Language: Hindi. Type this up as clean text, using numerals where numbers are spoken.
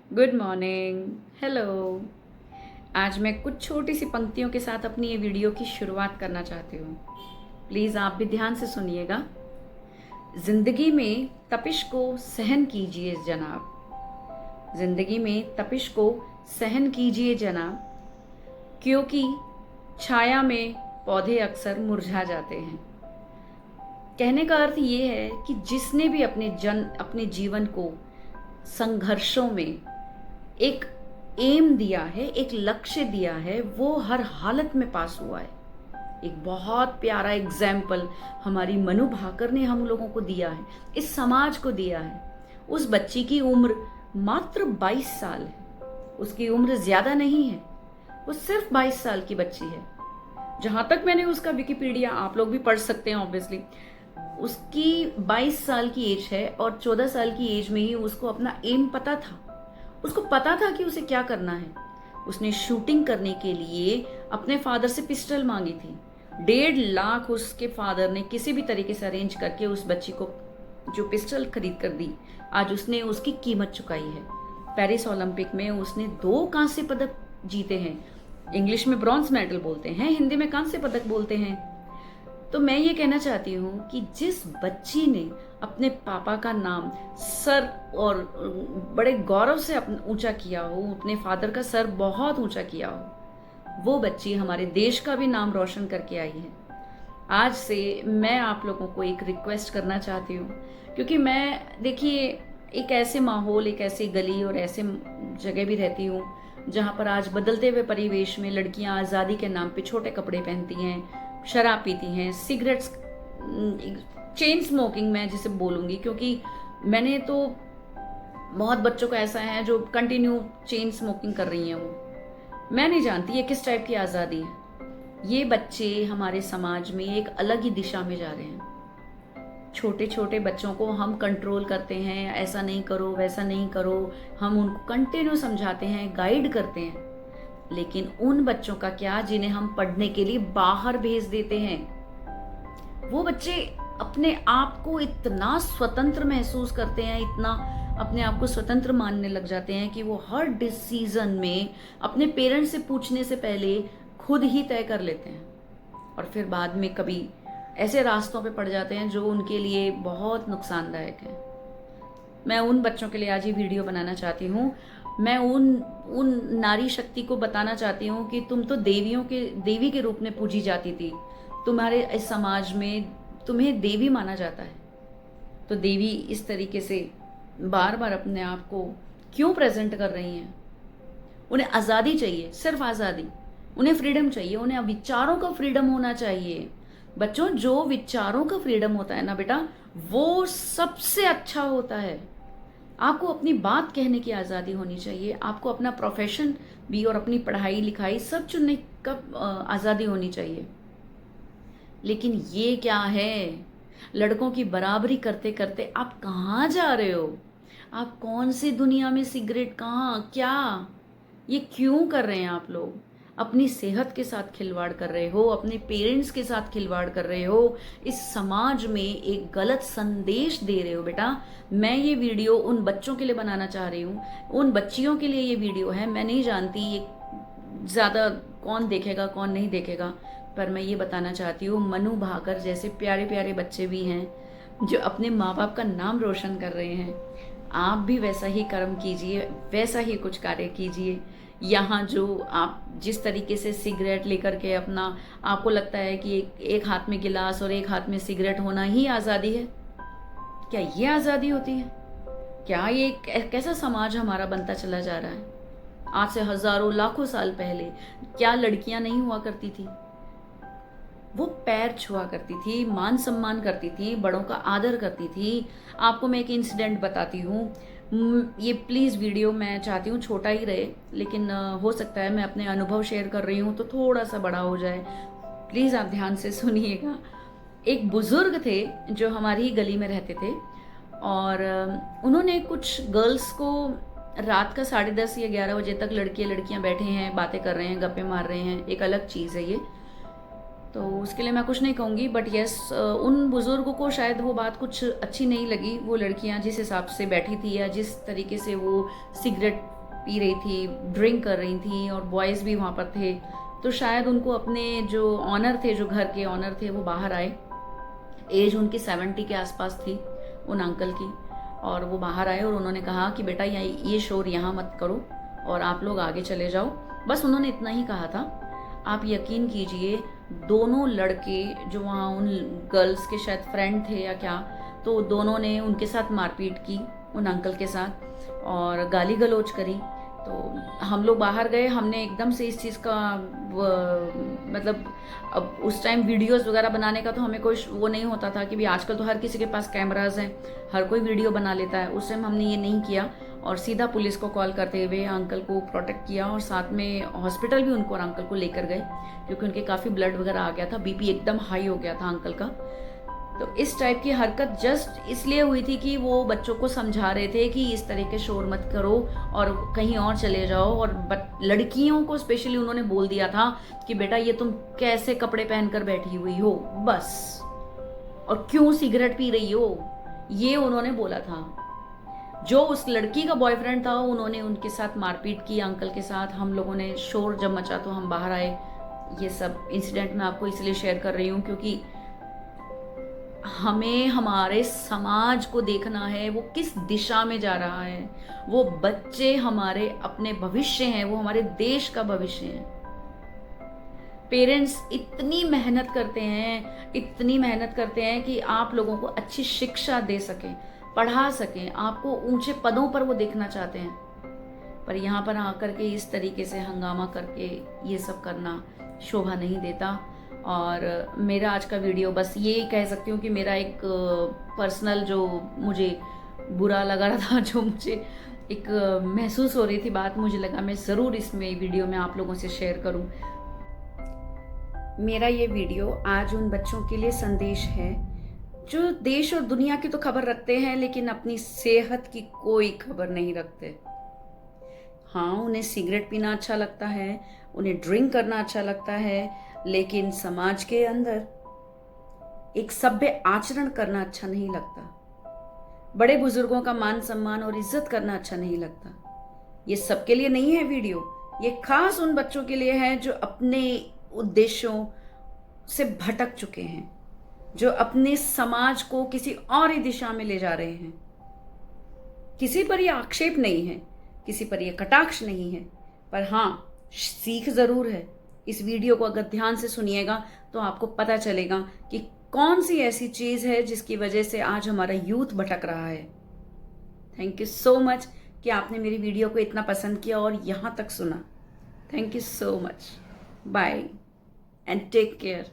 Good morning. हेलो। आज मैं कुछ छोटी सी पंक्तियों के साथ अपनी ये वीडियो की शुरुआत करना चाहती हूँ। प्लीज़ आप भी ध्यान से सुनिएगा। जिंदगी में तपिश को सहन कीजिए जनाब। जिंदगी में तपिश को सहन कीजिए जनाब, क्योंकि छाया में पौधे अक्सर मुरझा जाते हैं। कहने का अर्थ ये है कि जिसने भी अपने जीवन को संघर्षों में एक एम दिया है, एक लक्ष्य दिया है, वो हर हालत में पास हुआ है। एक बहुत प्यारा एग्जाम्पल हमारी मनु भाकर ने हम लोगों को दिया है, इस समाज को दिया है। उस बच्ची की उम्र मात्र 22 साल है। उसकी उम्र ज्यादा नहीं है, वो सिर्फ 22 साल की बच्ची है। जहां तक मैंने उसका विकिपीडिया, आप लोग भी पढ़ सकते हैं ऑब्वियसली, उसकी 22 साल की एज है और 14 साल की एज में ही उसको अपना एम पता था। उसको पता था कि उसे क्या करना है। उसने शूटिंग करने के लिए अपने फादर से पिस्टल मांगी थी। 1.5 लाख उसके फादर ने किसी भी तरीके से अरेंज करके उस बच्ची को जो पिस्टल खरीद कर दी। आज उसने उसकी कीमत चुकाई है। पेरिस ओलंपिक में उसने 2 कांस्य पदक जीते हैं। इंग्लिश में ब्रॉन्ज मेडल बोलते हैं, हिंदी में कांस्य पदक बोलते हैं। तो मैं ये कहना चाहती हूँ कि जिस बच्ची ने अपने पापा का नाम सर और बड़े गौरव से ऊंचा किया हो, अपने फादर का सर बहुत ऊंचा किया हो, वो बच्ची हमारे देश का भी नाम रोशन करके आई है। आज से मैं आप लोगों को एक रिक्वेस्ट करना चाहती हूँ, क्योंकि मैं देखिए एक ऐसे माहौल, एक ऐसी गली और ऐसे जगह भी रहती हूँ जहाँ पर आज बदलते हुए परिवेश में लड़कियाँ आज़ादी के नाम पे छोटे कपड़े पहनती हैं, शराब पीती हैं, सिगरेट्स, चेन स्मोकिंग मैं जिसे बोलूँगी, क्योंकि मैंने तो बहुत बच्चों को ऐसा है जो कंटिन्यू चेन स्मोकिंग कर रही हैं। वो मैं नहीं जानती ये किस टाइप की आज़ादी है। ये बच्चे हमारे समाज में एक अलग ही दिशा में जा रहे हैं। छोटे छोटे बच्चों को हम कंट्रोल करते हैं, ऐसा नहीं करो, वैसा नहीं करो, हम उनको कंटिन्यू समझाते हैं, गाइड करते हैं। लेकिन उन बच्चों का क्या जिन्हें हम पढ़ने के लिए बाहर भेज देते हैं? वो बच्चे अपने आप को इतना स्वतंत्र महसूस करते हैं, इतना अपने आप को स्वतंत्र मानने लग जाते हैं कि वो हर डिसीजन में अपने पेरेंट्स से पूछने से पहले खुद ही तय कर लेते हैं, और फिर बाद में कभी ऐसे रास्तों पे पड़ जाते हैं जो उनके लिए बहुत नुकसानदायक है। मैं उन बच्चों के लिए आज ये वीडियो बनाना चाहती हूँ। मैं उन नारी शक्ति को बताना चाहती हूँ कि तुम तो देवी के रूप में पूजी जाती थी। तुम्हारे इस समाज में तुम्हें देवी माना जाता है। तो देवी इस तरीके से बार बार अपने आप को क्यों प्रेजेंट कर रही हैं? उन्हें आज़ादी चाहिए, सिर्फ आज़ादी। उन्हें फ्रीडम चाहिए, उन्हें विचारों का फ्रीडम होना चाहिए। बच्चों, जो विचारों का फ्रीडम होता है ना बेटा, वो सबसे अच्छा होता है। आपको अपनी बात कहने की आज़ादी होनी चाहिए। आपको अपना प्रोफेशन भी और अपनी पढ़ाई लिखाई सब चुनने का आज़ादी होनी चाहिए। लेकिन ये क्या है? लड़कों की बराबरी करते करते आप कहाँ जा रहे हो? आप कौन सी दुनिया में, सिगरेट कहाँ, क्या, ये क्यों कर रहे हैं आप लोग? अपनी सेहत के साथ खिलवाड़ कर रहे हो, अपने पेरेंट्स के साथ खिलवाड़ कर रहे हो, इस समाज में एक गलत संदेश दे रहे हो बेटा। मैं ये वीडियो उन बच्चों के लिए बनाना चाह रही हूँ, उन बच्चियों के लिए ये वीडियो है। मैं नहीं जानती ये ज़्यादा कौन देखेगा कौन नहीं देखेगा, पर मैं ये बताना चाहती हूँ, मनु भाकर जैसे प्यारे प्यारे बच्चे भी हैं जो अपने माँ बाप का नाम रोशन कर रहे हैं। आप भी वैसा ही कर्म कीजिए, वैसा ही कुछ कार्य कीजिए। यहाँ जो आप जिस तरीके से सिगरेट लेकर के अपना, आपको लगता है कि एक हाथ में गिलास और एक हाथ में सिगरेट होना ही आज़ादी है? क्या ये आज़ादी होती है? क्या ये कैसा समाज हमारा बनता चला जा रहा है? आज से हजारों लाखों साल पहले क्या लड़कियां नहीं हुआ करती थी? वो पैर छुआ करती थी, मान सम्मान करती थी, बड़ों का आदर करती थी। आपको मैं एक इंसिडेंट बताती हूँ। ये प्लीज़ वीडियो मैं चाहती हूँ छोटा ही रहे, लेकिन हो सकता है मैं अपने अनुभव शेयर कर रही हूँ तो थोड़ा सा बड़ा हो जाए। प्लीज़ आप ध्यान से सुनिएगा। एक बुजुर्ग थे जो हमारी ही गली में रहते थे, और उन्होंने कुछ गर्ल्स को रात का 10:30 या 11 बजे तक लड़कियां बैठे हैं, बातें कर रहे हैं, गप्पे मार रहे हैं, एक अलग चीज़ है ये, तो उसके लिए मैं कुछ नहीं कहूँगी। बट यस, उन बुज़ुर्गों को शायद वो बात कुछ अच्छी नहीं लगी। वो लड़कियां जिस हिसाब से बैठी थी या जिस तरीके से वो सिगरेट पी रही थी, ड्रिंक कर रही थी और बॉयज़ भी वहाँ पर थे। तो शायद उनको अपने जो ऑनर थे, जो घर के ऑनर थे, वो बाहर आए। एज उनकी 70 के आसपास थी उन अंकल की, और वो बाहर आए और उन्होंने कहा कि बेटा ये शोर यहाँ मत करो और आप लोग आगे चले जाओ। बस उन्होंने इतना ही कहा था। आप यकीन कीजिए, दोनों लड़के जो वहाँ उन गर्ल्स के शायद फ्रेंड थे या क्या, तो दोनों ने उनके साथ मारपीट की उन अंकल के साथ और गाली गलौज करी। तो हम लोग बाहर गए, हमने एकदम से इस चीज़ का मतलब अब उस टाइम वीडियोस वगैरह बनाने का तो हमें कोई वो नहीं होता था कि भी आजकल तो हर किसी के पास कैमराज हैं, हर कोई वीडियो बना लेता है। उस टाइम हमने ये नहीं किया और सीधा पुलिस को कॉल करते हुए अंकल को प्रोटेक्ट किया और साथ में हॉस्पिटल भी उनको और अंकल को लेकर गए, क्योंकि उनके काफ़ी ब्लड वगैरह आ गया था, बीपी एकदम हाई हो गया था अंकल का। तो इस टाइप की हरकत जस्ट इसलिए हुई थी कि वो बच्चों को समझा रहे थे कि इस तरह के शोर मत करो और कहीं और चले जाओ। और लड़कियों को स्पेशली उन्होंने बोल दिया था कि बेटा ये तुम कैसे कपड़े पहनकर बैठी हुई हो बस, और क्यों सिगरेट पी रही हो, ये उन्होंने बोला था। जो उस लड़की का बॉयफ्रेंड था उन्होंने उनके साथ मारपीट की अंकल के साथ। हम लोगों ने शोर जब मचा तो हम बाहर आए। ये सब इंसिडेंट मैं आपको इसलिए शेयर कर रही हूँ क्योंकि हमें हमारे समाज को देखना है, वो किस दिशा में जा रहा है। वो बच्चे हमारे अपने भविष्य हैं, वो हमारे देश का भविष्य है। पेरेंट्स इतनी मेहनत करते हैं, इतनी मेहनत करते हैं कि आप लोगों को अच्छी शिक्षा दे सकें, पढ़ा सकें, आपको ऊंचे पदों पर वो देखना चाहते हैं। पर यहाँ पर आकर के इस तरीके से हंगामा करके ये सब करना शोभा नहीं देता। और मेरा आज का वीडियो बस ये कह सकती हूँ कि मेरा एक पर्सनल जो मुझे बुरा लगा रहा था, जो मुझे एक महसूस हो रही थी बात, मुझे लगा मैं ज़रूर इसमें वीडियो में आप लोगों से शेयर करूँ। मेरा ये वीडियो आज उन बच्चों के लिए संदेश है जो देश और दुनिया की तो खबर रखते हैं लेकिन अपनी सेहत की कोई खबर नहीं रखते। हाँ, उन्हें सिगरेट पीना अच्छा लगता है, उन्हें ड्रिंक करना अच्छा लगता है, लेकिन समाज के अंदर एक सभ्य आचरण करना अच्छा नहीं लगता। बड़े बुजुर्गों का मान सम्मान और इज्जत करना अच्छा नहीं लगता। ये सबके लिए नहीं है वीडियो, ये खास उन बच्चों के लिए है जो अपने उद्देश्यों से भटक चुके हैं, जो अपने समाज को किसी और ही दिशा में ले जा रहे हैं। किसी पर यह आक्षेप नहीं है, किसी पर यह कटाक्ष नहीं है, पर हाँ सीख जरूर है। इस वीडियो को अगर ध्यान से सुनिएगा तो आपको पता चलेगा कि कौन सी ऐसी चीज है जिसकी वजह से आज हमारा यूथ भटक रहा है। थैंक यू सो मच कि आपने मेरी वीडियो को इतना पसंद किया और यहाँ तक सुना। Thank you so much. Bye and take care.